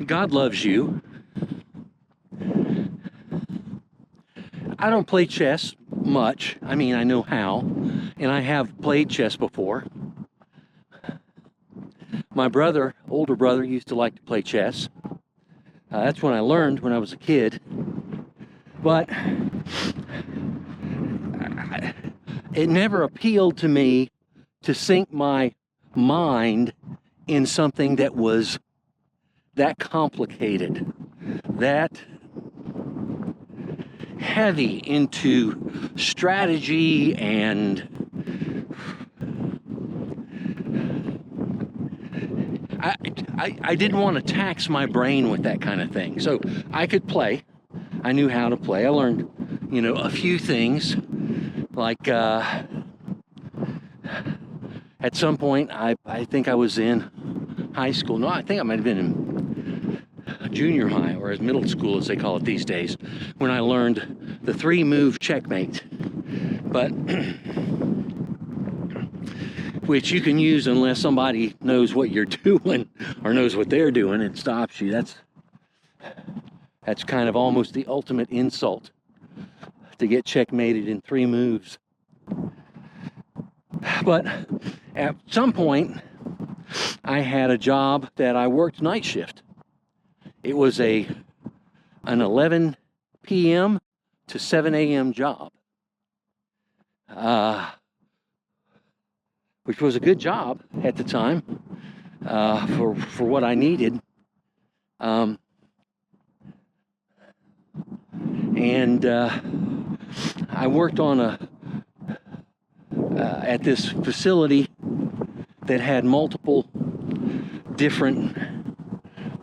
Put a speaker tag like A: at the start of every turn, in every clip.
A: God loves you. I don't play chess much. I mean, I know how, and I have played chess before. My brother, older brother, used to like to play chess. That's when I learned when I was a kid. But it never appealed to me to sink my mind in something that was that complicated, that heavy into strategy, and I didn't want to tax my brain with that kind of thing. So I could play. I knew how to play. I learned, a few things. Like at some point, I think I was in high school. No, I think I might have been in junior high, or as middle school as they call it these days, when I learned the 3-move checkmate. But which you can use unless somebody knows what you're doing or knows what they're doing and stops you. That's kind of almost the ultimate insult, to get checkmated in 3 moves. But at some point, I had a job that I worked night shift. It was an 11 p.m. to 7 a.m. job, which was a good job at the time for what I needed. And I worked on at this facility that had multiple different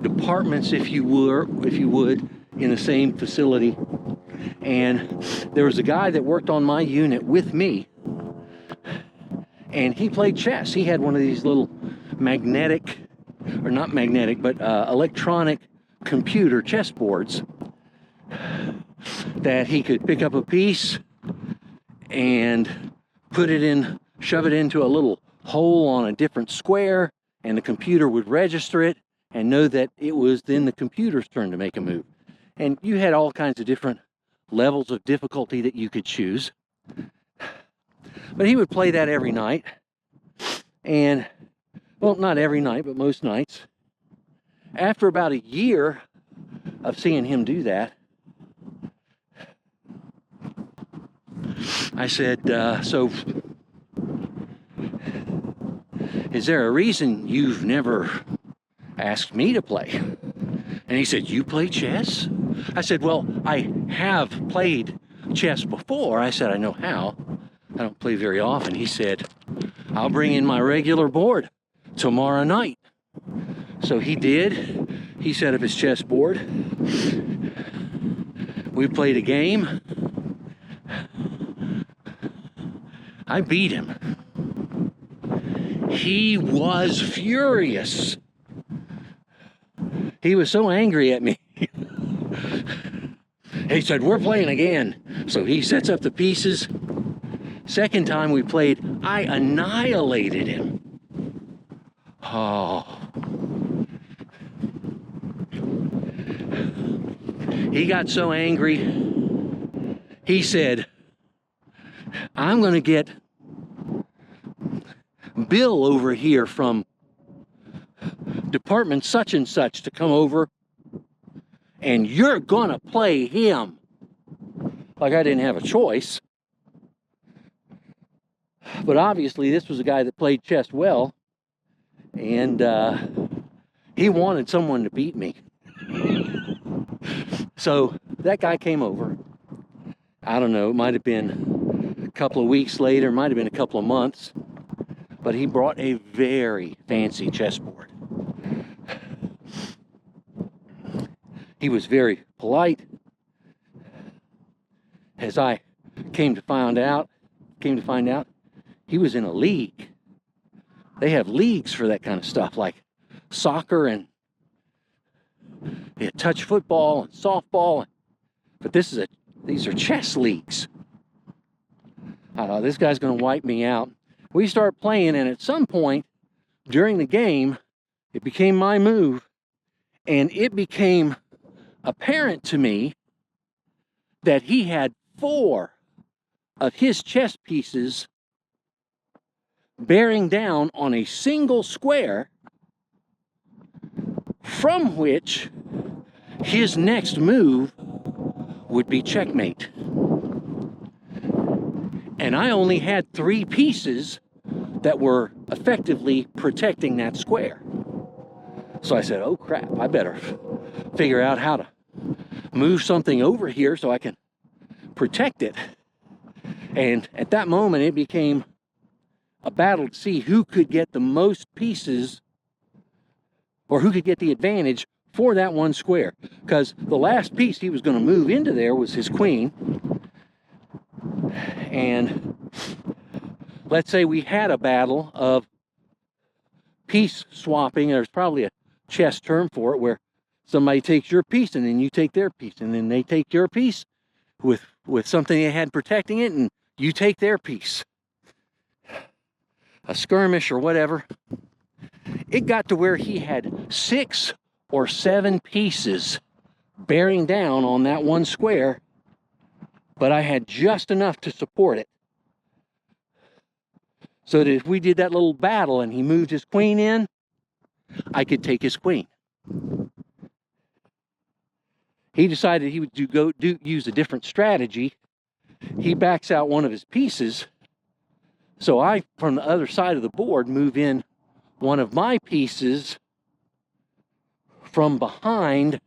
A: departments, if you would, in the same facility. And there was a guy that worked on my unit with me, and he played chess. He had one of these little magnetic, or not magnetic, but electronic computer chess boards that he could pick up a piece and shove it into a little hole on a different square, and the computer would register it and know that it was then the computer's turn to make a move. And you had all kinds of different levels of difficulty that you could choose. But he would play that every night. And, well, not every night, but most nights. After about a year of seeing him do that, I said, so is there a reason you've never asked me to play? And he said, you play chess? I said, well, I have played chess before. I said, I know how. I don't play very often. He said, I'll bring in my regular board tomorrow night. So he did. He set up his chess board. We played a game. I beat him. He was furious. He was so angry at me. He said, we're playing again. So he sets up the pieces. Second time we played, I annihilated him. Oh. He got so angry. He said, I'm going to get Bill over here from department such and such to come over, and you're going to play him. Like I didn't have a choice. But obviously this was a guy that played chess well, and he wanted someone to beat me. So that guy came over. I don't know, it might have been a couple of weeks later, might have been a couple of months, but he brought a very fancy chessboard. He was very polite. As I came to find out, he was in a league. They have leagues for that kind of stuff, like soccer and touch football and softball. But these are chess leagues. I thought, this guy's going to wipe me out. We start playing, and at some point during the game, it became my move, And it became apparent to me that he had 4 of his chess pieces bearing down on a single square, from which his next move would be checkmate. And I only had 3 pieces that were effectively protecting that square. So I said, oh crap, I better figure out how to move something over here so I can protect it. And at that moment, it became a battle to see who could get the most pieces, or who could get the advantage for that one square. Because the last piece he was going to move into there was his queen. And let's say we had a battle of piece swapping. There's probably a chess term for it, where somebody takes your piece and then you take their piece, and then they take your piece with something they had protecting it, and you take their piece. A skirmish or whatever. It got to where he had 6 or 7 pieces bearing down on that one square, but I had just enough to support it. So that if we did that little battle and he moved his queen in, I could take his queen. He decided he would use a different strategy. He backs out one of his pieces. So I, from the other side of the board, move in one of my pieces from behind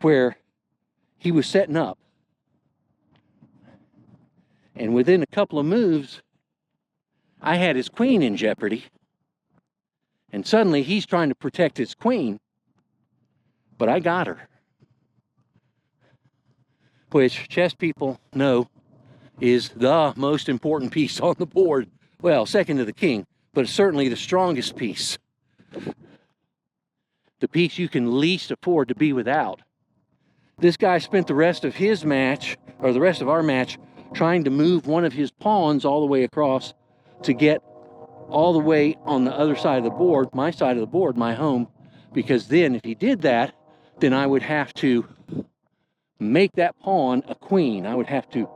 A: where he was setting up. And within a couple of moves, I had his queen in jeopardy. And suddenly he's trying to protect his queen, but I got her. Which chess people know is the most important piece on the board. Well, second to the king, but it's certainly the strongest piece. The piece you can least afford to be without. This guy spent the rest of his match, or the rest of our match, trying to move one of his pawns all the way across to get all the way on the other side of the board, my side of the board, my home, because then if he did that, then I would have to make that pawn a queen. I would have to,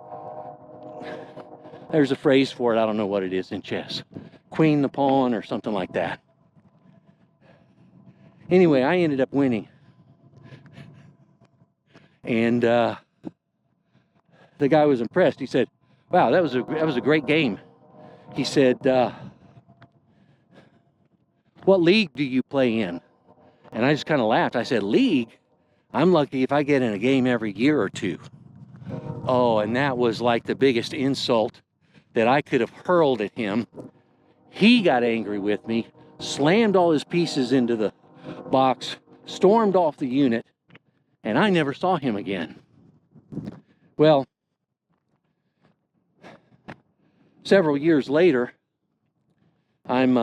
A: there's a phrase for it, I don't know what it is in chess. Queen the pawn or something like that. Anyway, I ended up winning. And the guy was impressed. He said, wow, that was a great game. He said, what league do you play in? And I just kind of laughed. I said, league? I'm lucky if I get in a game every year or 2. Oh, and that was like the biggest insult that I could have hurled at him. He got angry with me, slammed all his pieces into the box, stormed off the unit, and I never saw him again. Well, several years later, I'm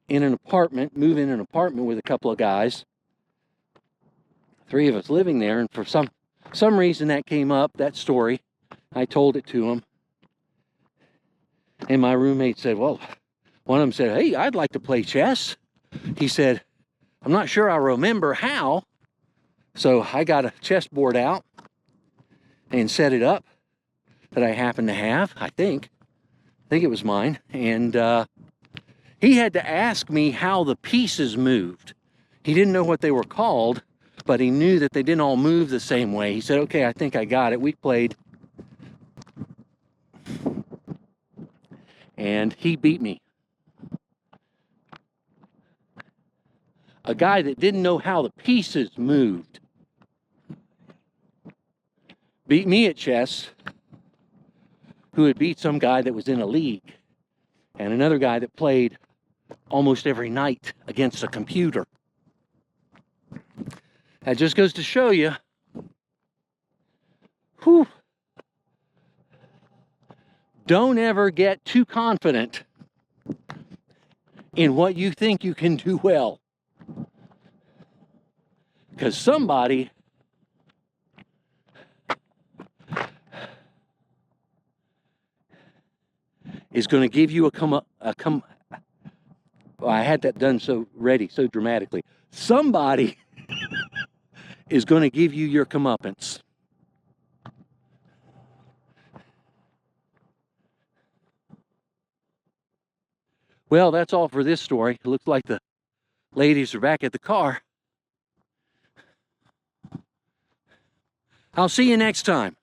A: in an apartment, moving in an apartment with a couple of guys. 3 of us living there, and for some reason that came up, that story. I told it to him. And my roommate said, well, one of them said, hey, I'd like to play chess. He said, I'm not sure I remember how. So I got a chessboard out and set it up that I happened to have, I think it was mine. And he had to ask me how the pieces moved. He didn't know what they were called, but he knew that they didn't all move the same way. He said, okay, I think I got it. We played. And he beat me. A guy that didn't know how the pieces moved beat me at chess, who had beat some guy that was in a league, and another guy that played almost every night against a computer. That just goes to show you, whew, don't ever get too confident in what you think you can do well. Because somebody is going to give you well, I had that done so dramatically. Somebody is going to give you your comeuppance. Well, that's all for this story. It looks like the ladies are back at the car. I'll see you next time.